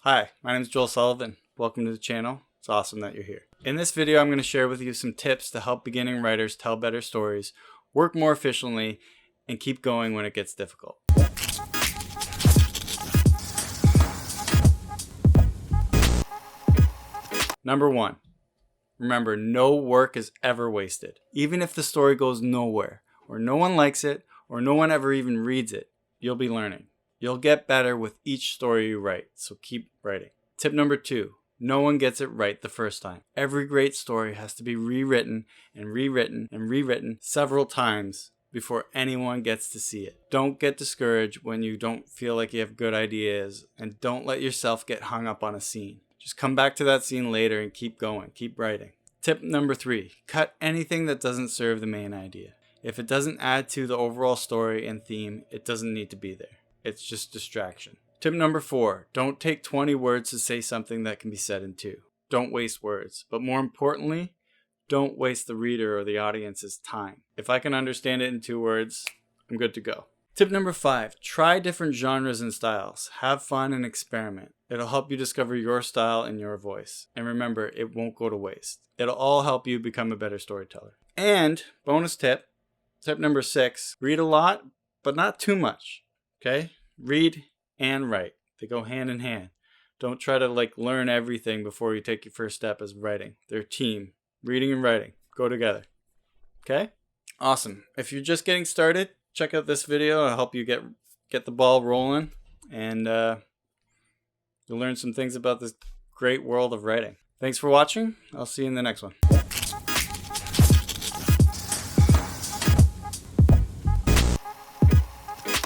Hi, my name is Joel Sullivan. Welcome to the channel. It's awesome that you're here. In this video, I'm going to share with you some tips to help beginning writers tell better stories, work more efficiently, and keep going when it gets difficult. Number 1. Remember, no work is ever wasted. Even if the story goes nowhere, or no one likes it, or no one ever even reads it, you'll be learning. You'll get better with each story you write, so keep writing. Tip number 2. No one gets it right the first time. Every great story has to be rewritten and rewritten and rewritten several times before anyone gets to see it. Don't get discouraged when you don't feel like you have good ideas, and don't let yourself get hung up on a scene. Just come back to that scene later and keep going, keep writing. Tip number 3, cut anything that doesn't serve the main idea. If it doesn't add to the overall story and theme, it doesn't need to be there. It's just distraction. Tip number 4, don't take 20 words to say something that can be said in 2. Don't waste words, but more importantly, don't waste the reader or the audience's time. If I can understand it in 2 words, I'm good to go. Tip number 5, try different genres and styles. Have fun and experiment. It'll help you discover your style and your voice. And remember, it won't go to waste. It'll all help you become a better storyteller. And bonus tip, tip number 6, read a lot, but not too much. Okay? Read and write. They go hand in hand. Don't try to learn everything before you take your first step as writing. They're a team. Reading and writing go together. Okay? Awesome. If you're just getting started, check out this video. It'll help you get the ball rolling, and you'll learn some things about this great world of writing. Thanks for watching. I'll see you in the next one.